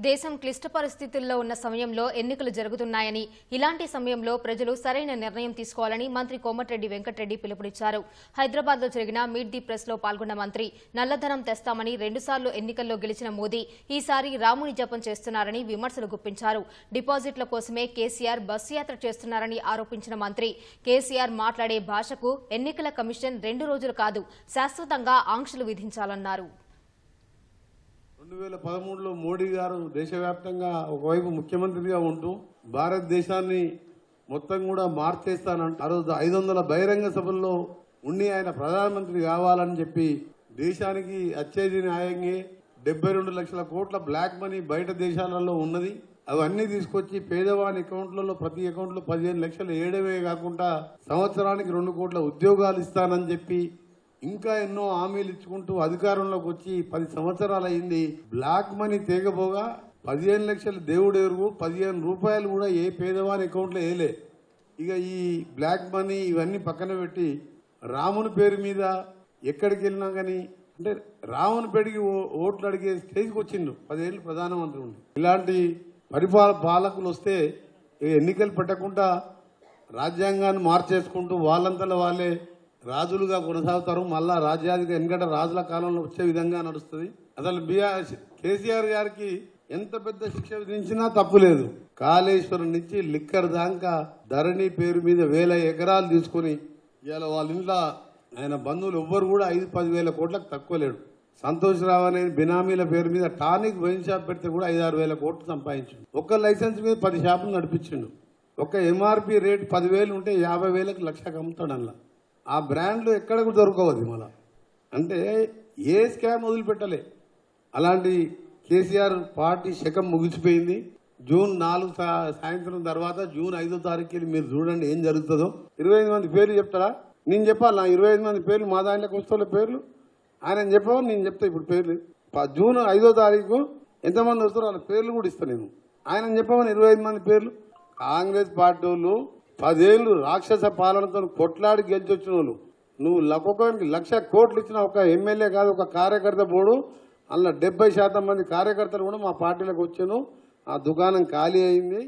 దేశం క్లిష్ట పరిస్థితుల్లో ఉన్న సమయంలో ఎన్నికలు జరుగుతున్నాయని, ఇలాంటి సమయంలో ప్రజలు సరైన నిర్ణయం తీసుకోవాలని మంత్రి కోమటిరెడ్డి వెంకటరెడ్డి పిలుపునిచ్చారు. హైదరాబాద్లో జరిగిన మీట్ ది ప్రెస్ లో పాల్గొన్న మంత్రి నల్లధనం తెస్తామని 2 సార్లు ఎన్నికల్లో గెలిచిన మోదీ ఈసారి రాముని జపం చేస్తున్నారని విమర్శలు గుప్పించారు. డిపాజిట్ల కోసమే కేసీఆర్ బస్సు యాత్ర చేస్తున్నారని ఆరోపించిన మంత్రి కేసీఆర్ మాట్లాడే భాషకు ఎన్నికల కమిషన్ 2 రోజులు కాదు శాశ్వతంగా ఆంక్షలు విధించాలన్నారు. 2013లో మోడీ గారు దేశవ్యాప్తంగా ఒకవైపు ముఖ్యమంత్రిగా ఉంటూ భారతదేశాన్ని మొత్తం కూడా మార్చేస్తానంటూ ఆ రోజు 500 బహిరంగ సభల్లో ఉండి ఆయన ప్రధానమంత్రి కావాలని చెప్పి దేశానికి వచ్చేది న్యాయంగా 72 లక్షల కోట్ల బ్లాక్ మనీ బయట దేశాలలో ఉన్నది. అవన్నీ తీసుకొచ్చి పేదవాని అకౌంట్లలో ప్రతి అకౌంట్లో 15 లక్షలు వేయడమే కాకుండా సంవత్సరానికి 2 కోట్ల ఉద్యోగాలు ఇస్తానని చెప్పి ఇంకా ఎన్నో హామీలు ఇచ్చుకుంటూ అధికారంలోకి వచ్చి 10 సంవత్సరాలు అయింది. బ్లాక్ మనీ తేగబోగా 15 లక్షల దేవుడు ఎరుగు 15 రూపాయలు కూడా ఏ పేదవాని అకౌంట్లో వేయలే. ఇక ఈ బ్లాక్ మనీ ఇవన్నీ పక్కన పెట్టి రాముని పేరు మీద ఎక్కడికి వెళ్ళినా కానీ అంటే రాముని పేరుకి ఓట్లు అడిగే స్టేజ్కి వచ్చిండు. 10 ఏళ్ళు ప్రధానమంత్రి ఉండి ఇలాంటి పాలకులు వస్తే ఎన్నికలు పెట్టకుండా రాజ్యాంగాన్ని మార్చేసుకుంటూ వాళ్ళంతలో వాళ్ళే రాజులుగా కొనసాగుతారు. మళ్ళా రాజ్యాధిక ఎందుకంటే రాజుల కాలంలో వచ్చే విధంగా నడుస్తుంది. అసలు కేసీఆర్ గారికి ఎంత పెద్ద శిక్ష విధించినా తప్పులేదు. కాళేశ్వరం నుంచి లిక్కర్ దాకా ధరణి పేరు మీద 1000 ఎకరాలు తీసుకుని ఇవాళ వాళ్ళ ఇంట్లో ఆయన బంధువులు ఎవ్వరు కూడా 5-10 వేల కోట్లకు తక్కువ లేడు. సంతోష్ రావు అనే బినామీల పేరు మీద టానిక్ వైన్ షాప్ పెడితే కూడా 5-6 వేల కోట్లు సంపాదించిండు. ఒక్క లైసెన్స్ మీద 10 షాపులు నడిపించిండు. ఒక ఎంఆర్పి రేట్ 10,000 ఉంటే 50,000కి లక్షకు అమ్ముతాడు. అలా ఆ బ్రాండ్లు ఎక్కడకు దొరకవద్దు. మళ్ళా అంటే ఏ స్కామ్ వదిలిపెట్టలే. అలాంటి కేసీఆర్ పార్టీ శకం ముగిసిపోయింది. జూన్ 4 సాయంత్రం తర్వాత జూన్ 5వ తారీఖు మీరు చూడండి ఏం జరుగుతుందో. 25 మంది పేర్లు చెప్తారా? నేను చెప్పాలి. నా 25 మంది పేర్లు మా దాంట్లోకి వస్తున్న పేర్లు ఆయన చెప్పావు, నేను చెప్తా ఇప్పుడు పేర్లు. జూన్ 5వ తారీఖు ఎంతమంది వస్తారో వాళ్ళ పేర్లు కూడా ఇస్తాను నేను. ఆయన చెప్పమని 25 మంది పేర్లు. కాంగ్రెస్ పార్టీ వాళ్ళు 10 ఏళ్ళు రాక్షస పాలనతో కొట్లాడి గెలిచొచ్చిన వాళ్ళు. నువ్వు ఒక్కొక్కరికి 1,00,000 కోట్లు ఇచ్చిన ఒక ఎమ్మెల్యే కాదు ఒక కార్యకర్త పోడు. అందులో 70% మంది కార్యకర్తలు కూడా మా పార్టీలకు వచ్చాను. ఆ దుకాణం ఖాళీ అయింది.